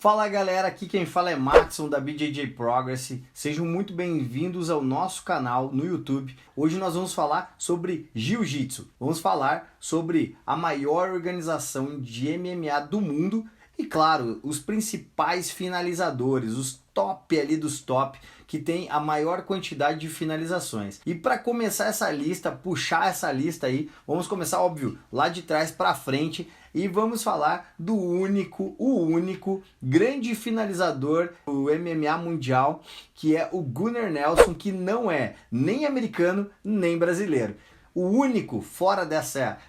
Fala galera, aqui quem fala é Maxon da BJJ Progress. Sejam muito bem-vindos ao nosso canal no YouTube. Hoje nós vamos falar sobre Jiu-Jitsu. Vamos falar sobre a maior organização de MMA do mundo e, claro, os principais finalizadores, os top ali dos top, que tem a maior quantidade de finalizações. E para começar essa lista, puxar essa lista aí, vamos começar, óbvio, lá de trás para frente e vamos falar do o único grande finalizador do MMA mundial, que é o Gunnar Nelson, que não é nem americano nem brasileiro. O único fora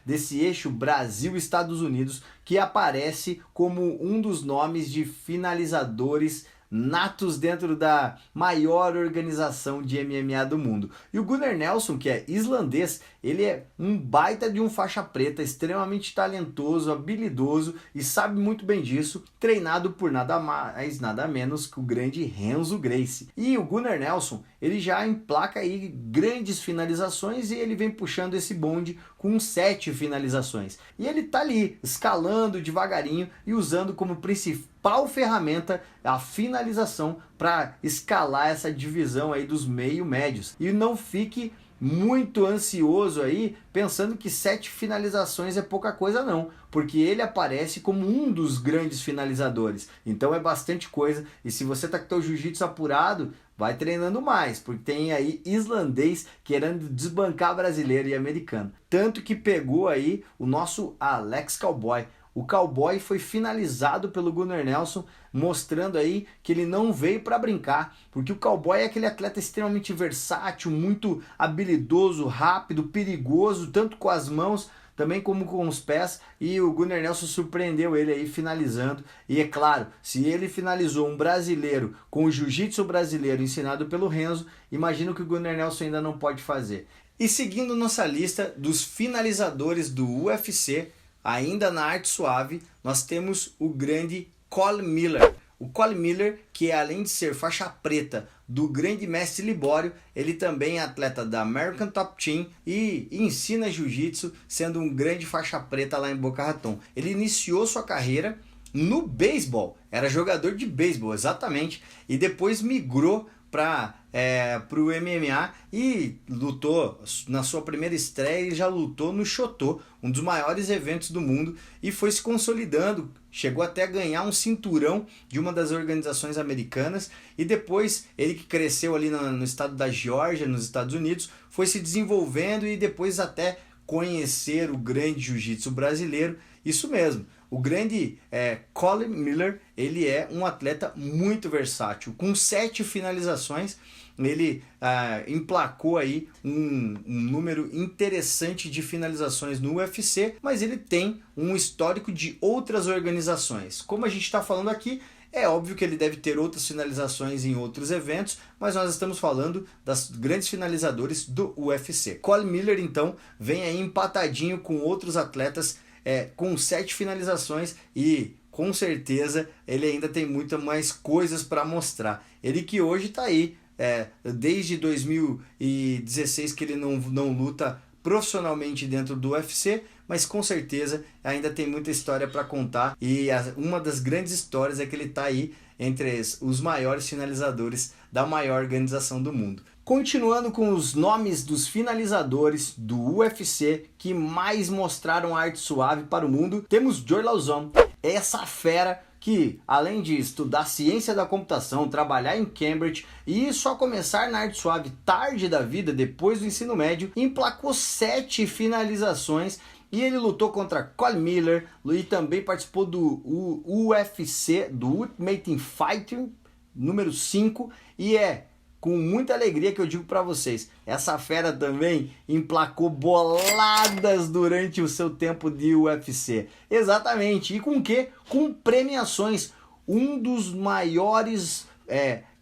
desse eixo Brasil-Estados Unidos que aparece como um dos nomes de finalizadores natos dentro da maior organização de MMA do mundo. E o Gunnar Nelson, que é islandês, ele é um baita de um faixa preta, extremamente talentoso, habilidoso e sabe muito bem disso, treinado por nada mais, nada menos que o grande Renzo Gracie. E o Gunnar Nelson, ele já emplaca aí grandes finalizações e ele vem puxando esse bonde com 7 finalizações. E ele tá ali, escalando devagarinho e usando como principal ferramenta a finalização para escalar essa divisão aí dos meio-médios. E não fique muito ansioso aí pensando que 7 finalizações é pouca coisa não, porque ele aparece como um dos grandes finalizadores, então é bastante coisa. E se você tá com teu jiu-jitsu apurado, vai treinando mais, porque tem aí islandês querendo desbancar brasileiro e americano, tanto que pegou aí o nosso Alex Cowboy. O Cowboy foi finalizado pelo Gunnar Nelson, mostrando aí que ele não veio para brincar, porque o Cowboy é aquele atleta extremamente versátil, muito habilidoso, rápido, perigoso, tanto com as mãos também como com os pés, e o Gunnar Nelson surpreendeu ele aí finalizando. E é claro, se ele finalizou um brasileiro com o jiu-jitsu brasileiro ensinado pelo Renzo, imagino que o Gunnar Nelson ainda não pode fazer. E seguindo nossa lista dos finalizadores do UFC, ainda na arte suave, nós temos o grande Colin Miller. O Colin Miller, que além de ser faixa preta do grande mestre Libório, ele também é atleta da American Top Team e ensina jiu-jitsu, sendo um grande faixa preta lá em Boca Raton. Ele iniciou sua carreira no beisebol, era jogador de beisebol, exatamente, e depois migrou para o MMA e lutou na sua primeira estreia. E já lutou no Shotô, um dos maiores eventos do mundo, e foi se consolidando, chegou até a ganhar um cinturão de uma das organizações americanas. E depois ele, que cresceu ali no estado da Geórgia, nos Estados Unidos, foi se desenvolvendo e depois até conhecer o grande jiu-jitsu brasileiro. Isso mesmo, o grande Colin Miller, ele é um atleta muito versátil. Com 7 finalizações, ele emplacou aí um número interessante de finalizações no UFC, mas ele tem um histórico de outras organizações. Como a gente está falando aqui, é óbvio que ele deve ter outras finalizações em outros eventos, mas nós estamos falando das grandes finalizadores do UFC. Colin Miller, então, vem aí empatadinho com outros atletas com 7 finalizações e com certeza ele ainda tem muitas mais coisas para mostrar. Ele que hoje está aí, desde 2016 que ele não luta profissionalmente dentro do UFC, mas com certeza ainda tem muita história para contar, e uma das grandes histórias é que ele está aí entre os maiores finalizadores da maior organização do mundo. Continuando com os nomes dos finalizadores do UFC que mais mostraram arte suave para o mundo, temos Joe Lauzon, essa fera que, além de estudar ciência da computação, trabalhar em Cambridge e só começar na arte suave tarde da vida, depois do ensino médio, emplacou 7 finalizações. E ele lutou contra Colin Miller e também participou do UFC, do Ultimate Fighter número 5, e com muita alegria que eu digo para vocês, essa fera também emplacou boladas durante o seu tempo de UFC. Exatamente. E com o quê? Com premiações. Um dos maiores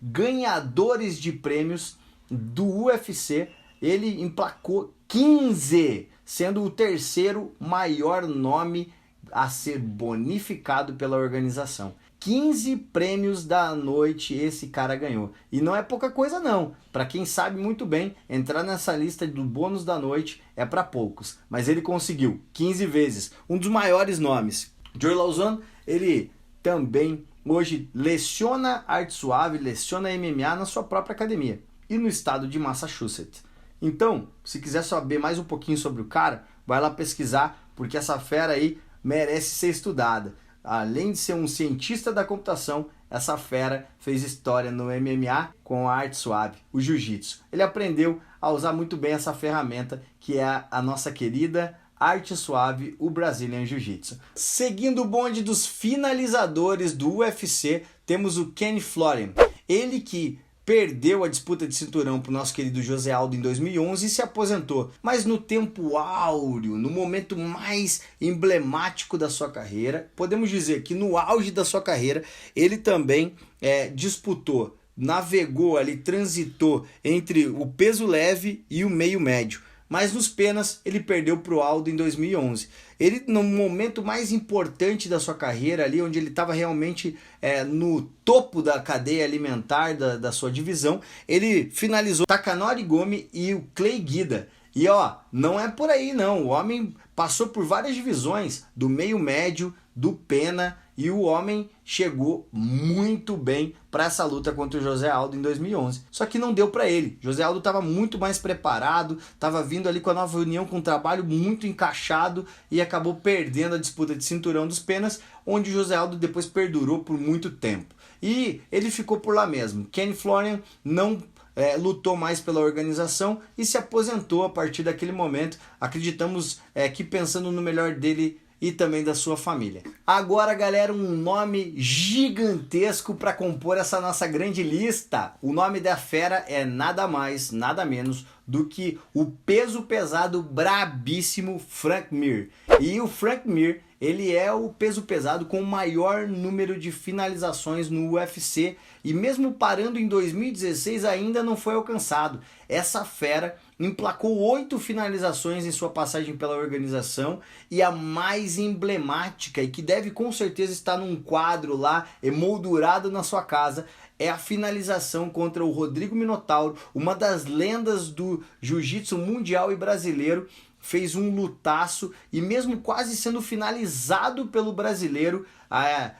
ganhadores de prêmios do UFC, ele emplacou 15, sendo o terceiro maior nome a ser bonificado pela organização. 15 prêmios da noite esse cara ganhou. E não é pouca coisa não. Para quem sabe muito bem, entrar nessa lista do bônus da noite é para poucos. Mas ele conseguiu 15 vezes. Um dos maiores nomes. Joe Lauzon, ele também hoje leciona arte suave, leciona MMA na sua própria academia e no estado de Massachusetts. Então, se quiser saber mais um pouquinho sobre o cara, vai lá pesquisar, porque essa fera aí merece ser estudada. Além de ser um cientista da computação, essa fera fez história no MMA com a arte suave, o jiu-jitsu. Ele aprendeu a usar muito bem essa ferramenta que é a nossa querida arte suave, o Brazilian Jiu-Jitsu. Seguindo o bonde dos finalizadores do UFC, temos o Ken Florian. Ele que perdeu a disputa de cinturão para o nosso querido José Aldo em 2011 e se aposentou. Mas no tempo áureo, no momento mais emblemático da sua carreira, podemos dizer que no auge da sua carreira, ele também disputou, navegou ali, transitou entre o peso leve e o meio médio. Mas nos penas ele perdeu para o Aldo em 2011. Ele, no momento mais importante da sua carreira, ali onde ele estava realmente no topo da cadeia alimentar da sua divisão, ele finalizou Takanori Gomi e o Clay Guida. E ó, não é por aí não, o homem passou por várias divisões, do meio médio, do pena, e o homem chegou muito bem para essa luta contra o José Aldo em 2011. Só que não deu para ele. José Aldo estava muito mais preparado, estava vindo ali com a Nova União com um trabalho muito encaixado e acabou perdendo a disputa de cinturão dos penas, onde o José Aldo depois perdurou por muito tempo. E ele ficou por lá mesmo. Ken Florian não lutou mais pela organização e se aposentou a partir daquele momento. Acreditamos que pensando no melhor dele e também da sua família. Agora, galera, um nome gigantesco para compor essa nossa grande lista. O nome da fera é nada mais, nada menos do que o peso pesado brabíssimo Frank Mir. E o Frank Mir, ele é o peso pesado com o maior número de finalizações no UFC e mesmo parando em 2016 ainda não foi alcançado. Essa fera emplacou 8 finalizações em sua passagem pela organização e a mais emblemática e que deve com certeza estar num quadro lá emoldurado na sua casa é a finalização contra o Rodrigo Minotauro, uma das lendas do jiu-jitsu mundial e brasileiro. Fez um lutaço e mesmo quase sendo finalizado pelo brasileiro,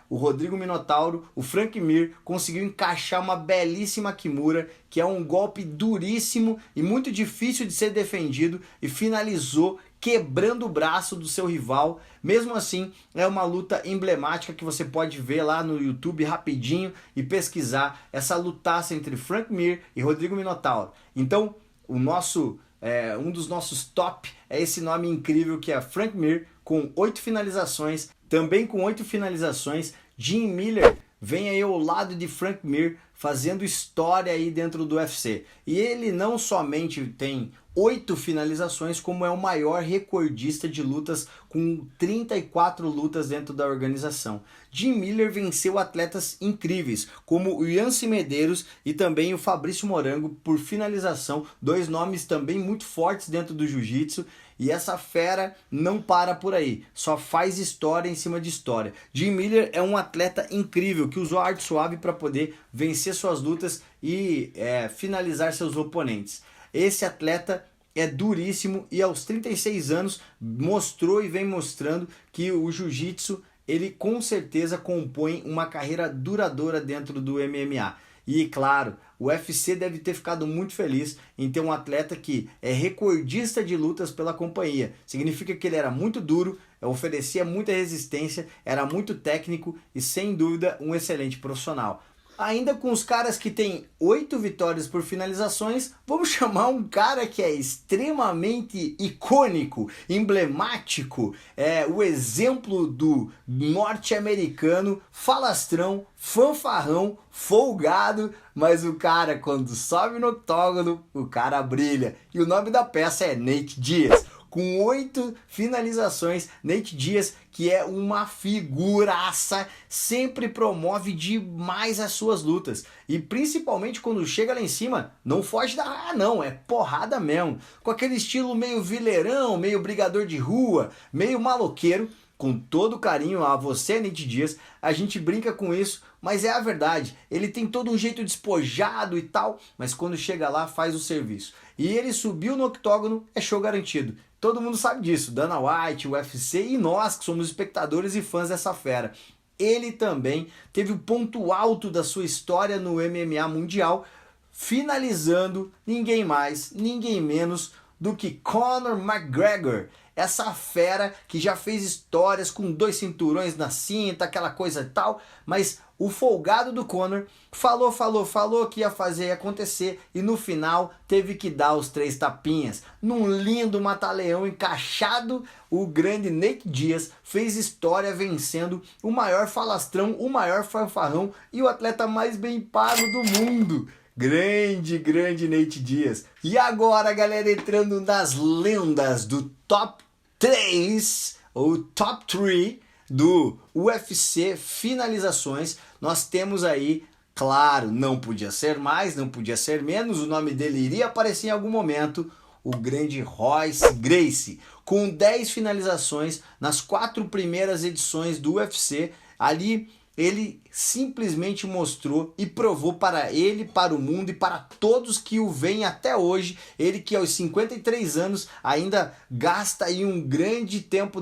o Rodrigo Minotauro, o Frank Mir, conseguiu encaixar uma belíssima Kimura, que é um golpe duríssimo e muito difícil de ser defendido, e finalizou quebrando o braço do seu rival. Mesmo assim, é uma luta emblemática que você pode ver lá no YouTube rapidinho e pesquisar essa lutaça entre Frank Mir e Rodrigo Minotauro. Então, um dos nossos top é esse nome incrível que é Frank Mir, com 8 finalizações. Também com 8 finalizações, Jim Miller vem aí ao lado de Frank Mir, fazendo história aí dentro do UFC. E ele não somente tem 8 finalizações, como é o maior recordista de lutas, com 34 lutas dentro da organização. Jim Miller venceu atletas incríveis, como o Yancy Medeiros e também o Fabrício Morango, por finalização, 2 nomes também muito fortes dentro do jiu-jitsu. E essa fera não para por aí, só faz história em cima de história. Jim Miller é um atleta incrível que usou a arte suave para poder vencer suas lutas e finalizar seus oponentes. Esse atleta é duríssimo e aos 36 anos mostrou e vem mostrando que o jiu-jitsu, ele com certeza compõe uma carreira duradoura dentro do MMA. E claro, o UFC deve ter ficado muito feliz em ter um atleta que é recordista de lutas pela companhia. Significa que ele era muito duro, oferecia muita resistência, era muito técnico e sem dúvida um excelente profissional. Ainda com os caras que tem 8 vitórias por finalizações, vamos chamar um cara que é extremamente icônico, emblemático, é o exemplo do norte-americano, falastrão, fanfarrão, folgado, mas o cara quando sobe no octógono, o cara brilha. E o nome da peça é Nate Diaz. Com 8 finalizações, Nate Diaz, que é uma figuraça, sempre promove demais as suas lutas. E principalmente quando chega lá em cima, não foge da não, é porrada mesmo. Com aquele estilo meio vileirão, meio brigador de rua, meio maloqueiro. Com todo carinho a você, Nate Diaz, a gente brinca com isso, mas é a verdade. Ele tem todo um jeito despojado e tal, mas quando chega lá faz o serviço. E ele subiu no octógono, é show garantido. Todo mundo sabe disso, Dana White, UFC e nós que somos espectadores e fãs dessa fera. ele também teve o ponto alto da sua história no MMA mundial, finalizando ninguém mais, ninguém menos do que Conor McGregor. Essa fera que já fez histórias com 2 cinturões na cinta, aquela coisa e tal, mas o folgado do Conor falou que ia fazer acontecer e no final teve que dar os 3 tapinhas. Num lindo mata-leão encaixado, o grande Nate Diaz fez história vencendo o maior falastrão, o maior fanfarrão e o atleta mais bem pago do mundo. Grande Nate Diaz. E agora, galera, entrando nas lendas do top 3 ou top 3 do UFC finalizações, nós temos aí, claro, não podia ser mais, não podia ser menos, o nome dele iria aparecer em algum momento, o grande Royce Gracie, com 10 finalizações nas 4 primeiras edições do UFC. Ali ele simplesmente mostrou e provou para ele, para o mundo e para todos que o veem até hoje. Ele que aos 53 anos ainda gasta aí um grande tempo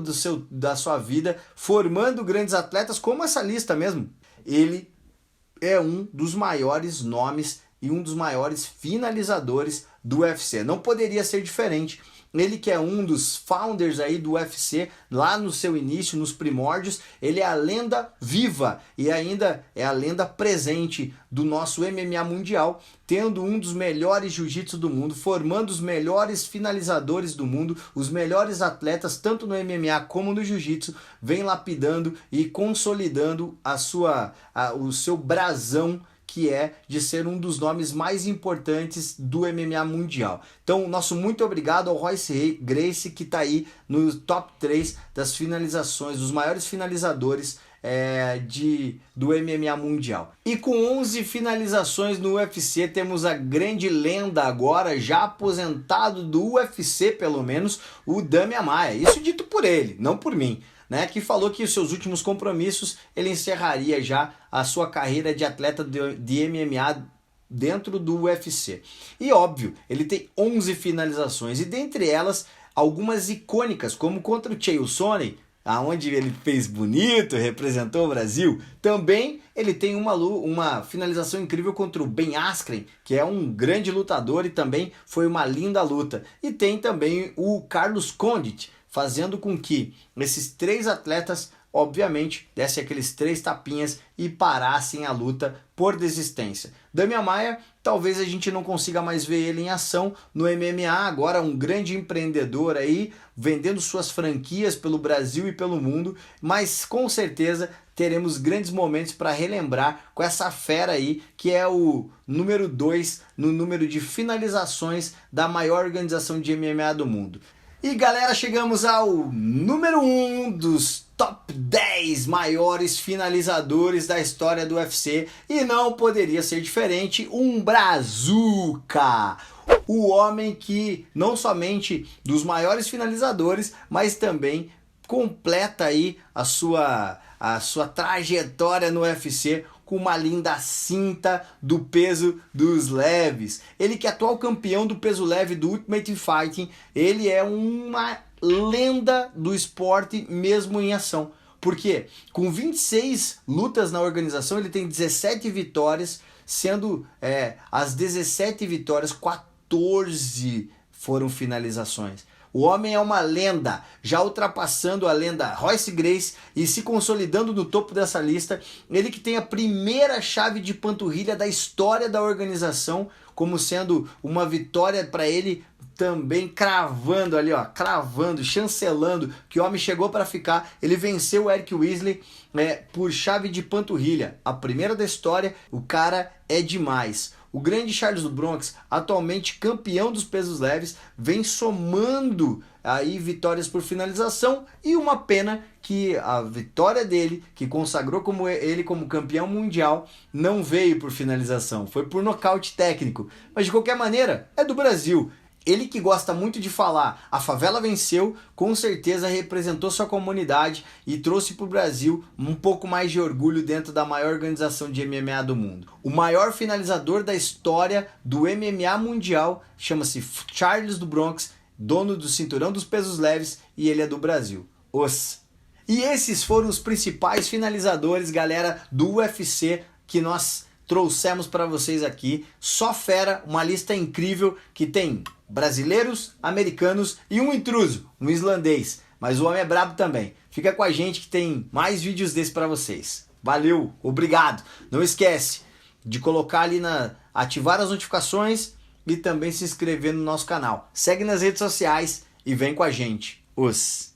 da sua vida formando grandes atletas, como essa lista mesmo. Ele é um dos maiores nomes e um dos maiores finalizadores do UFC. Não poderia ser diferente. Ele que é um dos founders aí do UFC, lá no seu início, nos primórdios, ele é a lenda viva e ainda é a lenda presente do nosso MMA mundial, tendo um dos melhores jiu-jitsu do mundo, formando os melhores finalizadores do mundo, os melhores atletas, tanto no MMA como no jiu-jitsu, vem lapidando e consolidando o seu brasão, que é de ser um dos nomes mais importantes do MMA mundial. Então, nosso muito obrigado ao Royce Gracie, que está aí no top 3 das finalizações, dos maiores finalizadores do MMA mundial. E com 11 finalizações no UFC, temos a grande lenda agora, já aposentado do UFC pelo menos, o Demian Maia. Isso dito por ele, não por mim. Que falou que os seus últimos compromissos ele encerraria já a sua carreira de atleta de MMA dentro do UFC. E óbvio, ele tem 11 finalizações e dentre elas algumas icônicas, como contra o Chael Sonnen, aonde ele fez bonito, representou o Brasil. Também ele tem uma finalização incrível contra o Ben Askren, que é um grande lutador e também foi uma linda luta. E tem também o Carlos Condit, fazendo com que esses 3 atletas, obviamente, dessem aqueles 3 tapinhas e parassem a luta por desistência. Demian Maia, talvez a gente não consiga mais ver ele em ação no MMA, agora um grande empreendedor aí, vendendo suas franquias pelo Brasil e pelo mundo, mas com certeza teremos grandes momentos para relembrar com essa fera aí, que é o número 2 no número de finalizações da maior organização de MMA do mundo. E galera, chegamos ao número 1 dos top 10 maiores finalizadores da história do UFC e não poderia ser diferente, um Brazuca, o homem que não somente dos maiores finalizadores, mas também completa aí a sua trajetória no UFC com uma linda cinta do peso dos leves. Ele que é atual campeão do peso leve do Ultimate Fighting, ele é uma lenda do esporte mesmo em ação. Porque com 26 lutas na organização, ele tem 17 vitórias, sendo as 17 vitórias, 14 foram finalizações. O homem é uma lenda, já ultrapassando a lenda Royce Gracie e se consolidando no topo dessa lista. Ele que tem a primeira chave de panturrilha da história da organização, como sendo uma vitória para ele, também cravando ali, cravando, chancelando, que o homem chegou para ficar. Ele venceu o Eric Weasley por chave de panturrilha, a primeira da história. O cara é demais. O grande Charles do Bronx, atualmente campeão dos pesos leves, vem somando aí vitórias por finalização, e uma pena que a vitória dele, que consagrou ele como campeão mundial, não veio por finalização, foi por nocaute técnico. Mas de qualquer maneira, é do Brasil. Ele que gosta muito de falar, a favela venceu, com certeza representou sua comunidade e trouxe para o Brasil um pouco mais de orgulho dentro da maior organização de MMA do mundo. O maior finalizador da história do MMA mundial chama-se Charles do Bronx, dono do cinturão dos pesos leves, e ele é do Brasil. E esses foram os principais finalizadores, galera, do UFC que nós trouxemos para vocês aqui. Só fera, uma lista incrível que tem brasileiros, americanos e um intruso, um islandês. Mas o homem é brabo também. Fica com a gente que tem mais vídeos desses para vocês. Valeu, obrigado. Não esquece de colocar ali ativar as notificações e também se inscrever no nosso canal. Segue nas redes sociais e vem com a gente. Os